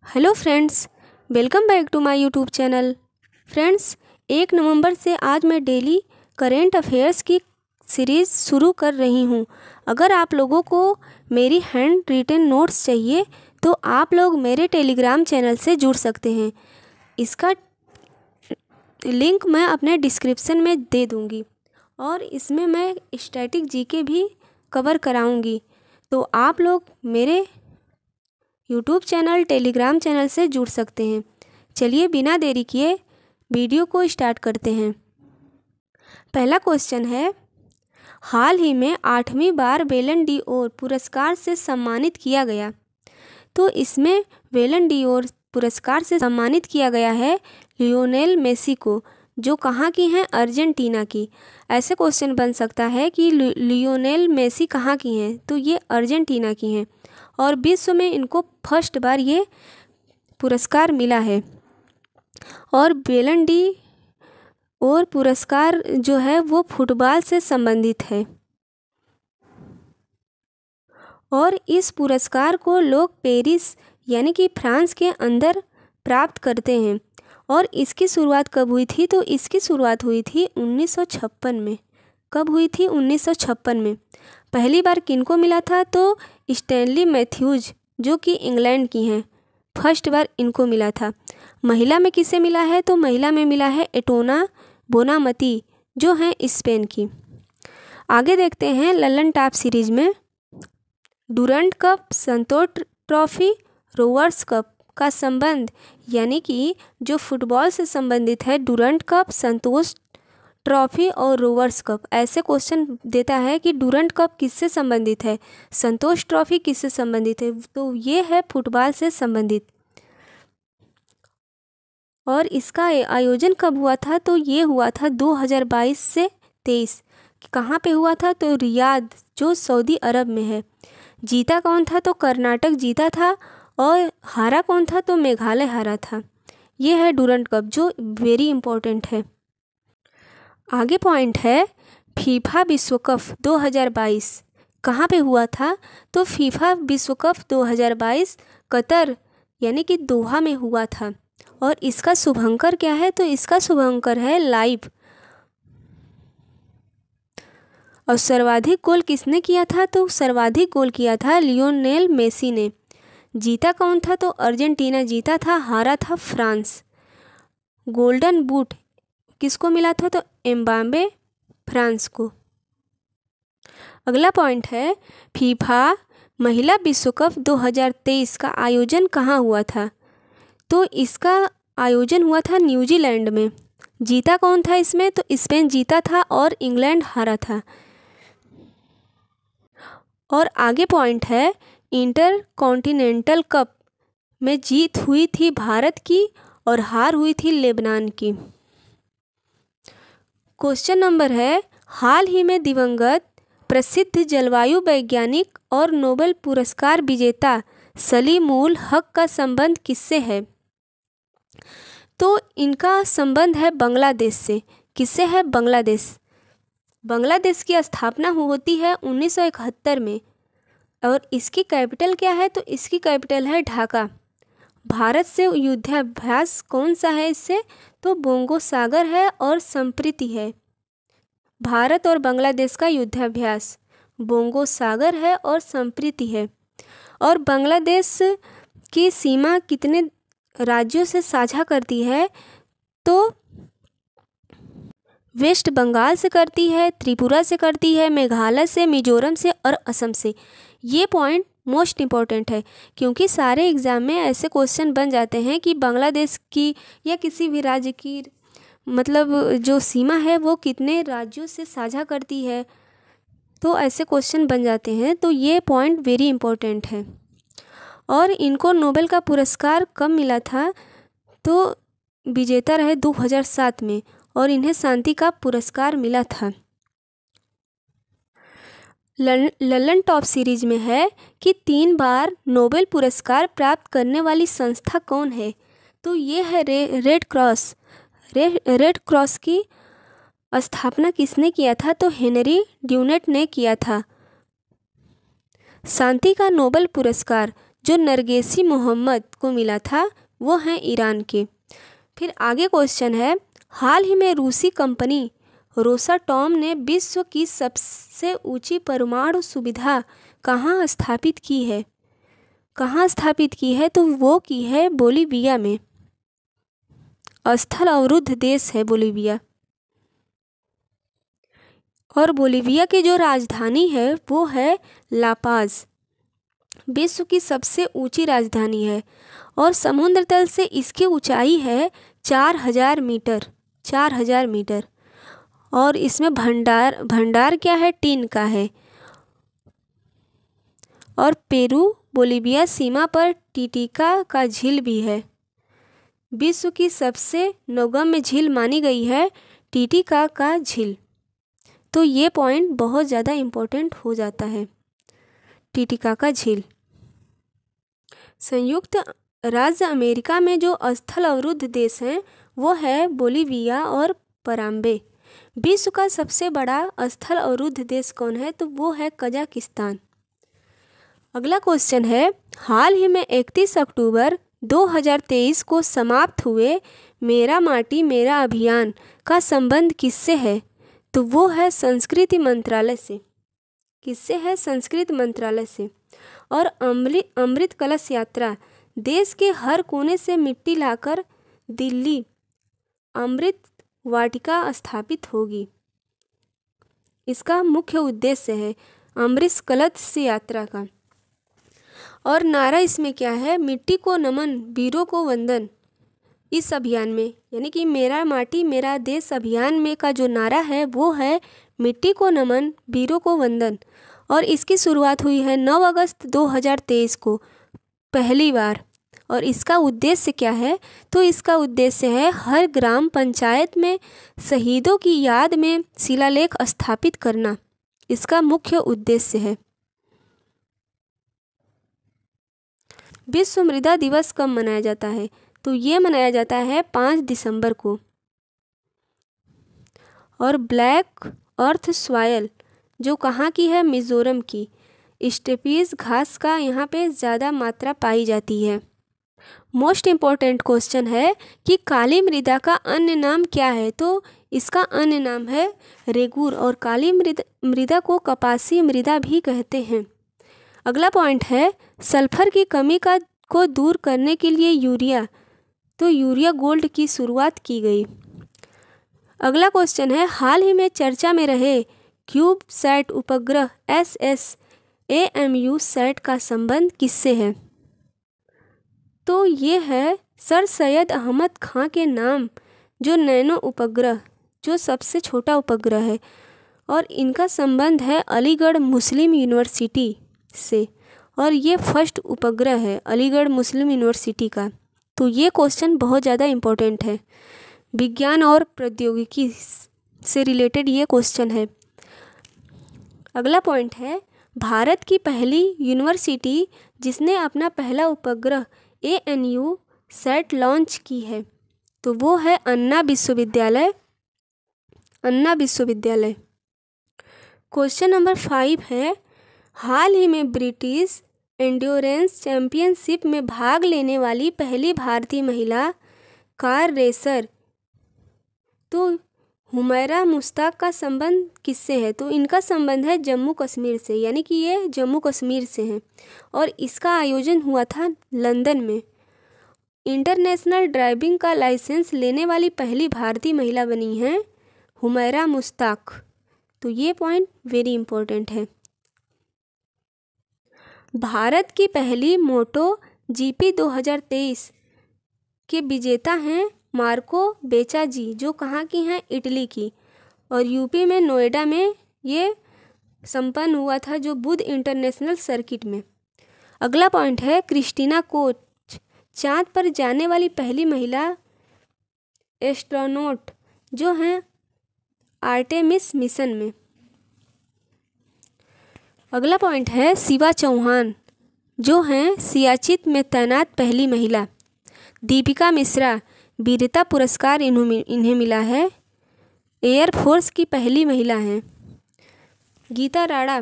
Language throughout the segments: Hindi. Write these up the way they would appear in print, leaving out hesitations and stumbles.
Hello friends, welcome back to my YouTube channel. Friends, 1 नवंबर से आज मैं डेली करेंट अफेयर्स की सीरीज़ शुरू कर रही हूँ। अगर आप लोगों को मेरी हैंड रिटन नोट्स चाहिए तो आप लोग मेरे टेलीग्राम चैनल से जुड़ सकते हैं। इसका लिंक मैं अपने डिस्क्रिप्शन में दे दूँगी और इसमें मैं स्टैटिक जीके भी कवर कराऊँगी, तो आप लोग मेरे यूट्यूब चैनल टेलीग्राम चैनल से जुड़ सकते हैं। चलिए बिना देरी किए वीडियो को स्टार्ट करते हैं। पहला क्वेश्चन है, हाल ही में 8वीं बार बैलन डी'ओर पुरस्कार से सम्मानित किया गया। तो इसमें बैलन डी'ओर पुरस्कार से सम्मानित किया गया है लियोनेल मेसी को, जो कहाँ की हैं? अर्जेंटीना की। ऐसे क्वेश्चन बन सकता है कि लियोनेल मेसी कहाँ की हैं? तो ये अर्जेंटीना की हैं और विश्व में इनको फर्स्ट बार ये पुरस्कार मिला है। और बैलन डी'ओर पुरस्कार जो है वो फुटबॉल से संबंधित है और इस पुरस्कार को लोग पेरिस यानी कि फ्रांस के अंदर प्राप्त करते हैं। और इसकी शुरुआत कब हुई थी? तो इसकी शुरुआत हुई थी 1956 में। कब हुई थी? 1956 में। पहली बार किनको मिला था? तो स्टैनली मैथ्यूज, जो कि इंग्लैंड की हैं, फर्स्ट बार इनको मिला था। महिला में किसे मिला है? तो महिला में मिला है एटोना बोनामती, जो हैं स्पेन की। आगे देखते हैं ललन टॉप सीरीज में डुरंड कप, संतोष ट्रॉफी, रोवर्स कप का संबंध, यानी कि जो फुटबॉल से संबंधित है डुरंड कप, संतोष ट्रॉफी और रोवर्स कप। ऐसे क्वेश्चन देता है कि डुरंड कप किससे संबंधित है, संतोष ट्रॉफी किससे संबंधित है? तो ये है फुटबॉल से संबंधित। और इसका आयोजन कब हुआ था? तो ये हुआ था 2022 से 23। कहाँ पे हुआ था? तो रियाद, जो सऊदी अरब में है। जीता कौन था? तो कर्नाटक जीता था और हारा कौन था? तो मेघालय हारा था। ये है डुरंड कप, जो वेरी इंपॉर्टेंट है। आगे पॉइंट है, फीफा विश्व कप 2022 कहाँ पे हुआ था? तो फीफा विश्व कप 2022 कतर यानी कि दोहा में हुआ था। और इसका शुभंकर क्या है? तो इसका शुभंकर है लाइव। और सर्वाधिक गोल किसने किया था? तो सर्वाधिक गोल किया था लियोनेल मेसी ने। जीता कौन था? तो अर्जेंटीना जीता था, हारा था फ्रांस। गोल्डन बूट किसको मिला था? तो एम्बाप्पे, फ्रांस को। अगला पॉइंट है, फीफा महिला विश्व कप 2023 का आयोजन कहाँ हुआ था? तो इसका आयोजन हुआ था न्यूजीलैंड में। जीता कौन था इसमें? तो स्पेन जीता था और इंग्लैंड हारा था। और आगे पॉइंट है, इंटर कॉन्टिनेंटल कप में जीत हुई थी भारत की और हार हुई थी लेबनान की। क्वेश्चन नंबर है, हाल ही में दिवंगत प्रसिद्ध जलवायु वैज्ञानिक और नोबेल पुरस्कार विजेता सलीम उल हक का संबंध किससे है? तो इनका संबंध है बांग्लादेश से। किससे है? बांग्लादेश। बांग्लादेश की स्थापना होती है 1971 में और इसकी कैपिटल क्या है? तो इसकी कैपिटल है ढाका। भारत से युद्धाभ्यास कौन सा है इससे? तो बोंगो सागर है और संप्रीति है। भारत और बांग्लादेश का युद्धाभ्यास बोंगो सागर है और संप्रीति है। और बांग्लादेश की सीमा कितने राज्यों से साझा करती है? तो वेस्ट बंगाल से करती है, त्रिपुरा से करती है, मेघालय से, मिजोरम से और असम से। ये पॉइंट मोस्ट इम्पॉर्टेंट है क्योंकि सारे एग्ज़ाम में ऐसे क्वेश्चन बन जाते हैं कि बांग्लादेश की या किसी भी राज्य की मतलब जो सीमा है वो कितने राज्यों से साझा करती है, तो ऐसे क्वेश्चन बन जाते हैं। तो ये पॉइंट वेरी इंपॉर्टेंट है। और इनको नोबेल का पुरस्कार कब मिला था? तो विजेता रहे 2007 में और इन्हें शांति का पुरस्कार मिला था। ललन टॉप सीरीज में है कि 3 बार नोबेल पुरस्कार प्राप्त करने वाली संस्था कौन है? तो ये है रेड क्रॉस। रेड क्रॉस की स्थापना किसने किया था? तो हेनरी ड्यूनेट ने किया था। शांति का नोबेल पुरस्कार जो नरगेसी मोहम्मद को मिला था वो हैं ईरान के। फिर आगे क्वेश्चन है, हाल ही में रूसी कंपनी रोसाटॉम ने विश्व की सबसे ऊंची परमाणु सुविधा कहाँ स्थापित की है? कहाँ स्थापित की है? तो वो की है बोलीविया में। स्थल अवरुद्ध देश है बोलीविया। और बोलीविया की जो राजधानी है वो है लापाज। विश्व की सबसे ऊंची राजधानी है और समुद्र तल से इसकी ऊंचाई है 4000 मीटर। 4000 मीटर। और इसमें भंडार क्या है? टीन का है। और पेरू बोलीविया सीमा पर टिटिका का झील भी है। विश्व की सबसे नौगम्य झील मानी गई है टिटिका का झील। तो ये पॉइंट बहुत ज़्यादा इम्पोर्टेंट हो जाता है, टिटिका का झील। संयुक्त राज्य अमेरिका में जो स्थल अवरुद्ध देश हैं वो है बोलीविया और पराम्बे। विश्व का सबसे बड़ा स्थल अवरुद्ध देश कौन है? तो वो है कजाकिस्तान। अगला क्वेश्चन है, हाल ही में 31 अक्टूबर 2023 को समाप्त हुए मेरा माटी मेरा अभियान का संबंध किससे है? तो वो है संस्कृति मंत्रालय से। किससे है? संस्कृति मंत्रालय से। और अमृत कलश यात्रा, देश के हर कोने से मिट्टी लाकर दिल्ली अमृत वाटिका स्थापित होगी। इसका मुख्य उद्देश्य है अमृत कलश यात्रा का। और नारा इसमें क्या है? मिट्टी को नमन, वीरों को वंदन। इस अभियान में यानी कि मेरा माटी मेरा देश अभियान में का जो नारा है वो है मिट्टी को नमन, वीरों को वंदन। और इसकी शुरुआत हुई है 9 अगस्त 2023 को पहली बार। और इसका उद्देश्य क्या है? तो इसका उद्देश्य है हर ग्राम पंचायत में शहीदों की याद में शिलालेख स्थापित करना। इसका मुख्य उद्देश्य है। विश्व मृदा दिवस कब मनाया जाता है? तो ये मनाया जाता है 5 दिसंबर को। और ब्लैक अर्थ सॉइल जो कहाँ की है? मिज़ोरम की। स्टेपीज घास का यहाँ पे ज़्यादा मात्रा पाई जाती है। मोस्ट इम्पॉर्टेंट क्वेश्चन है कि काली मृदा का अन्य नाम क्या है? तो इसका अन्य नाम है रेगूर। और काली मृदा को कपासी मृदा भी कहते हैं। अगला पॉइंट है, सल्फर की कमी को दूर करने के लिए यूरिया, तो यूरिया गोल्ड की शुरुआत की गई। अगला क्वेश्चन है, हाल ही में चर्चा में रहे क्यूबसैट उपग्रह SSAMU सैट का संबंध किससे है? तो ये है सर सैयद अहमद खां के नाम जो नैनो उपग्रह, जो सबसे छोटा उपग्रह है। और इनका संबंध है अलीगढ़ मुस्लिम यूनिवर्सिटी से। और ये फर्स्ट उपग्रह है अलीगढ़ मुस्लिम यूनिवर्सिटी का। तो ये क्वेश्चन बहुत ज़्यादा इम्पोर्टेंट है, विज्ञान और प्रौद्योगिकी से रिलेटेड ये क्वेश्चन है। अगला पॉइंट है, भारत की पहली यूनिवर्सिटी जिसने अपना पहला उपग्रह ANU सैट लॉन्च की है, तो वो है अन्ना विश्वविद्यालय। अन्ना विश्वविद्यालय। क्वेश्चन नंबर 5 है, हाल ही में ब्रिटिश एंड्योरेंस चैंपियनशिप में भाग लेने वाली पहली भारतीय महिला कार रेसर तो हुमैरा मुश्ताक का संबंध किससे है? तो इनका संबंध है जम्मू कश्मीर से, यानी कि ये जम्मू कश्मीर से हैं। और इसका आयोजन हुआ था लंदन में। इंटरनेशनल ड्राइविंग का लाइसेंस लेने वाली पहली भारतीय महिला बनी हैं हुमैरा मुश्ताक। तो ये पॉइंट वेरी इंपॉर्टेंट है। भारत की पहली मोटो GP 2023 के विजेता हैं मार्को बेचाजी, जो कहाँ की हैं? इटली की। और यूपी में नोएडा में ये संपन्न हुआ था, जो बुध इंटरनेशनल सर्किट में। अगला पॉइंट है, क्रिस्टीना कोच चांद पर जाने वाली पहली महिला एस्ट्रोनॉट जो हैं आर्टेमिस मिशन में। अगला पॉइंट है, शिवा चौहान जो हैं सियाचिन में तैनात पहली महिला। दीपिका मिश्रा वीरता पुरस्कार इन्हें मिला है, एयरफोर्स की पहली महिला हैं। गीता राणा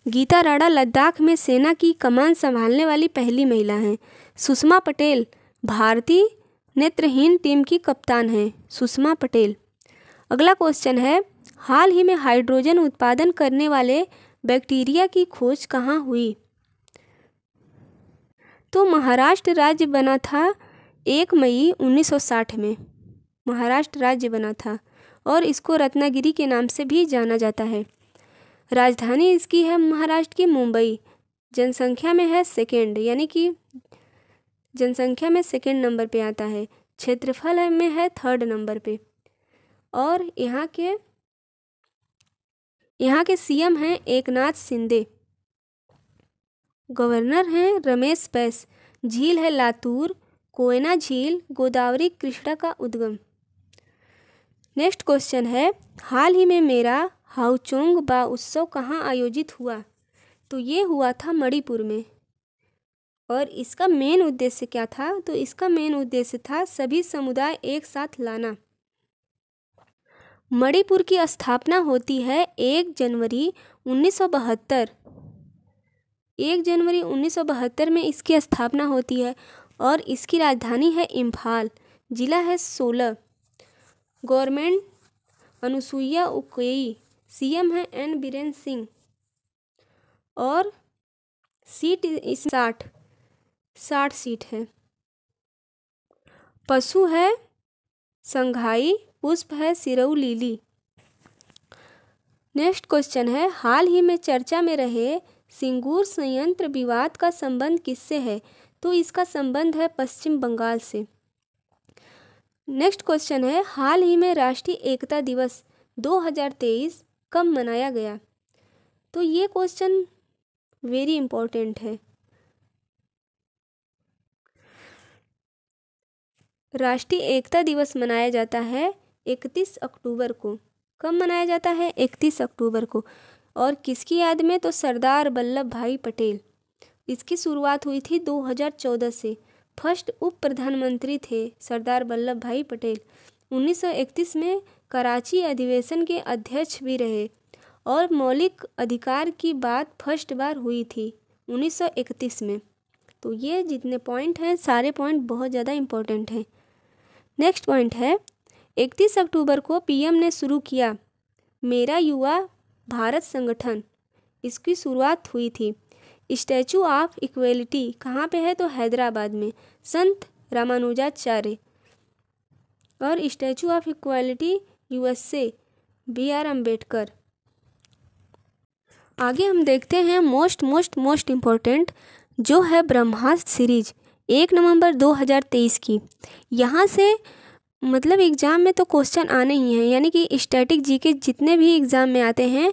गीता राणा लद्दाख में सेना की कमान संभालने वाली पहली महिला हैं। सुषमा पटेल भारतीय नेत्रहीन टीम की कप्तान हैं। सुषमा पटेल। अगला क्वेश्चन है, हाल ही में हाइड्रोजन उत्पादन करने वाले बैक्टीरिया की खोज कहाँ हुई? तो महाराष्ट्र राज्य बना था 1 मई 1960 में। महाराष्ट्र राज्य बना था और इसको रत्नागिरी के नाम से भी जाना जाता है। राजधानी इसकी है महाराष्ट्र की मुंबई। जनसंख्या में है सेकेंड, यानी कि जनसंख्या में सेकेंड नंबर पे आता है। क्षेत्रफल में है थर्ड नंबर पे। और यहाँ के सीएम हैं एकनाथ शिंदे। गवर्नर हैं रमेश बैस। झील है लातूर, कोयना झील, गोदावरी कृष्णा का उद्गम। नेक्स्ट क्वेश्चन है, हाल ही में मेरा हाउचोंग बा उत्सव कहाँ आयोजित हुआ? तो ये हुआ था मणिपुर में। और इसका मेन उद्देश्य क्या था? तो इसका मेन उद्देश्य था सभी समुदाय एक साथ लाना। मणिपुर की स्थापना होती है 1 जनवरी 1972। 1 जनवरी 1972 में इसकी स्थापना होती है और इसकी राजधानी है इम्फाल। जिला है 16। गवर्नमेंट अनुसुईया उइके। सीएम है एन बीरेन सिंह। और सीट 60 सीट है। पशु है संघाई, पुष्प है सिरऊ लीली। नेक्स्ट क्वेश्चन है, हाल ही में चर्चा में रहे सिंगूर संयंत्र विवाद का संबंध किससे है? तो इसका संबंध है पश्चिम बंगाल से। नेक्स्ट क्वेश्चन है, हाल ही में राष्ट्रीय एकता दिवस 2023 कब मनाया गया? तो ये क्वेश्चन वेरी इंपॉर्टेंट है। राष्ट्रीय एकता दिवस मनाया जाता है 31 अक्टूबर को। कब मनाया जाता है? 31 अक्टूबर को। और किसकी याद में? तो सरदार वल्लभ भाई पटेल। इसकी शुरुआत हुई थी 2014 से। फर्स्ट उप प्रधानमंत्री थे सरदार वल्लभ भाई पटेल। 1931 में कराची अधिवेशन के अध्यक्ष भी रहे और मौलिक अधिकार की बात फर्स्ट बार हुई थी 1931 में। तो ये जितने पॉइंट हैं सारे पॉइंट बहुत ज़्यादा इम्पोर्टेंट हैं। नेक्स्ट पॉइंट है, 31 अक्टूबर को पीएम ने शुरू किया मेरा युवा भारत संगठन। इसकी शुरुआत हुई थी। स्टैचू ऑफ इक्वलिटी कहाँ पे है? तो हैदराबाद में, संत रामानुजाचार्य। और statue of equality USA, BR Ambedkar. आगे हम देखते हैं मोस्ट इम्पोर्टेंट जो है ब्रह्मास्त्र सीरीज 1 नवंबर 2023 की। यहाँ से मतलब एग्ज़ाम में तो क्वेश्चन आने ही हैं, यानी कि स्टैटिक जीके जितने भी एग्ज़ाम में आते हैं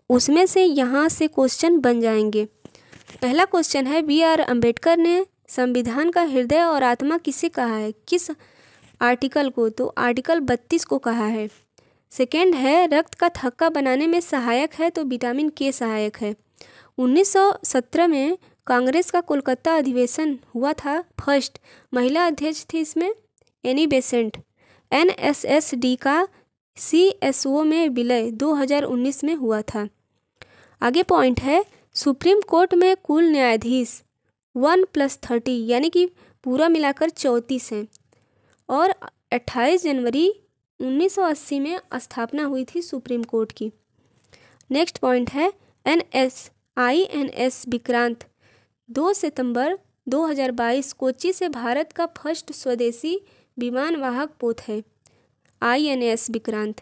उसमें से यहाँ से क्वेश्चन बन जाएंगे। पहला क्वेश्चन है, BR अम्बेडकर ने संविधान का हृदय और आत्मा किसे कहा है? किस आर्टिकल को? तो आर्टिकल 32 को कहा है। सेकेंड है, रक्त का थक्का बनाने में सहायक है? तो विटामिन के सहायक है। 1917 में कांग्रेस का कोलकाता अधिवेशन हुआ था। फर्स्ट महिला अध्यक्ष थी इसमें एनी बेसेंट। NSSD का CSO में विलय 2019 में हुआ था। आगे पॉइंट है, सुप्रीम कोर्ट में कुल न्यायाधीश 1+30 यानी कि पूरा मिलाकर 34 हैं। और 28 जनवरी 1980 में स्थापना हुई थी सुप्रीम कोर्ट की। नेक्स्ट पॉइंट है, INS विक्रांत 2 सितंबर 2022 कोच्चि से भारत का फर्स्ट स्वदेशी विमान वाहक पोत है INS विक्रांत।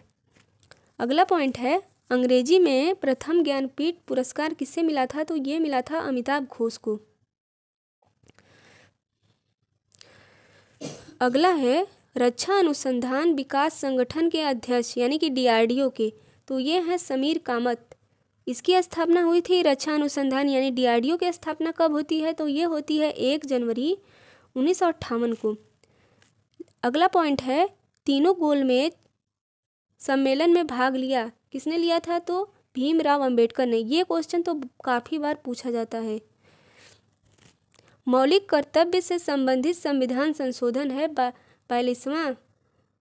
अगला पॉइंट है, अंग्रेजी में प्रथम ज्ञानपीठ पुरस्कार किसे मिला था? तो ये मिला था अमिताभ घोष को। अगला है, रक्षा अनुसंधान विकास संगठन के अध्यक्ष यानी कि DRDO के, तो ये हैं समीर कामत। इसकी स्थापना हुई थी रक्षा अनुसंधान यानी DRDO की स्थापना कब होती है? तो ये होती है 1 जनवरी 1958 को। अगला पॉइंट है, तीनों गोलमेज सम्मेलन में भाग लिया किसने लिया था? तो भीमराव अंबेडकर ने। ये क्वेश्चन तो काफ़ी बार पूछा जाता है। मौलिक कर्तव्य से संबंधित संविधान संशोधन है 42वां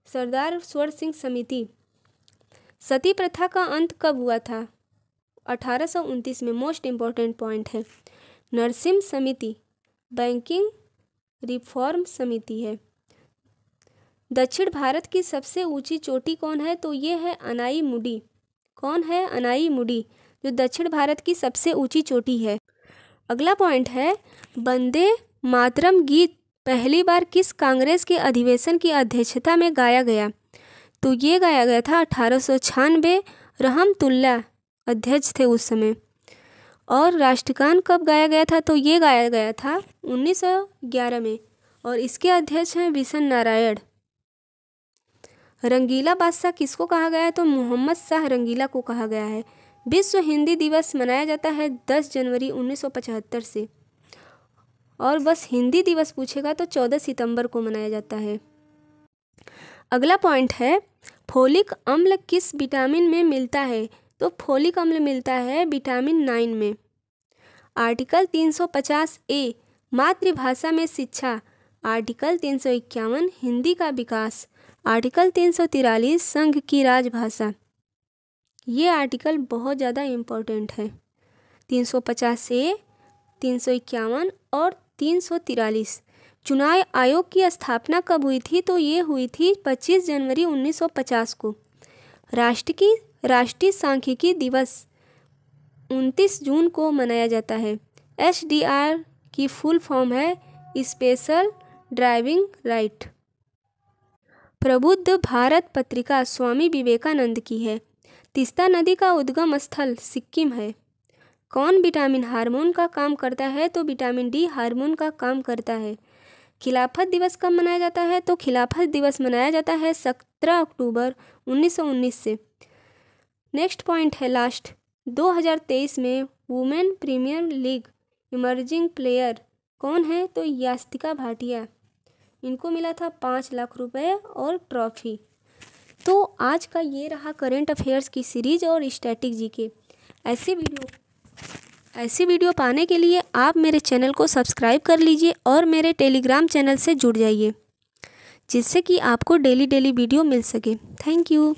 सरदार स्वर्ण सिंह समिति। सती प्रथा का अंत कब हुआ था? 1829 में। मोस्ट इम्पॉर्टेंट पॉइंट है। नरसिम्हा समिति बैंकिंग रिफॉर्म समिति है। दक्षिण भारत की सबसे ऊंची चोटी कौन है? तो ये है अनाईमुडी। कौन है? अनाईमुडी, जो दक्षिण भारत की सबसे ऊंची चोटी है। अगला पॉइंट है वंदे मातरम गीत पहली बार किस कांग्रेस के अधिवेशन की अध्यक्षता में गाया गया? तो ये गाया गया था 1896। रहमतुल्लाह अध्यक्ष थे उस समय। और राष्ट्रगान कब गाया गया था? तो ये गाया गया था 1911 में, और इसके अध्यक्ष हैं बिशन नारायण। रंगीला बादशाह किसको कहा गया है? तो मोहम्मद शाह रंगीला को कहा गया है। विश्व हिंदी दिवस मनाया जाता है 10 जनवरी 1975 से, और बस हिंदी दिवस पूछेगा तो 14 सितंबर को मनाया जाता है। अगला पॉइंट है फोलिक अम्ल किस विटामिन में मिलता है? तो फोलिक अम्ल मिलता है विटामिन 9 में। आर्टिकल 350A मातृभाषा में शिक्षा। आर्टिकल 351 हिंदी का विकास। आर्टिकल 343 संघ की राजभाषा। ये आर्टिकल बहुत ज़्यादा इम्पोर्टेंट है। 350A, 351 और 343। चुनाव आयोग की स्थापना कब हुई थी? तो ये हुई थी 25 जनवरी 1950 को। राष्ट्रीय सांख्यिकी दिवस 29 जून को मनाया जाता है। SDR की फुल फॉर्म है स्पेशल ड्राइविंग राइट। प्रबुद्ध भारत पत्रिका स्वामी विवेकानंद की है। तीस्ता नदी का उद्गम स्थल सिक्किम है। कौन विटामिन हार्मोन का काम करता है? तो विटामिन D हार्मोन का काम करता है। खिलाफत दिवस कब मनाया जाता है? तो खिलाफत दिवस मनाया जाता है 17 अक्टूबर 1919 से। नेक्स्ट पॉइंट है लास्ट। 2023 में women premiere league emerging player कौन है? तो यास्तिका भाटिया। इनको मिला था 5 लाख रुपए और ट्रॉफी। तो आज का ये रहा करेंट अफेयर्स की सीरीज और स्टैटिक जीके। ऐसी वीडियो पाने के लिए आप मेरे चैनल को सब्सक्राइब कर लीजिए और मेरे टेलीग्राम चैनल से जुड़ जाइए, जिससे कि आपको डेली वीडियो मिल सके। Thank you.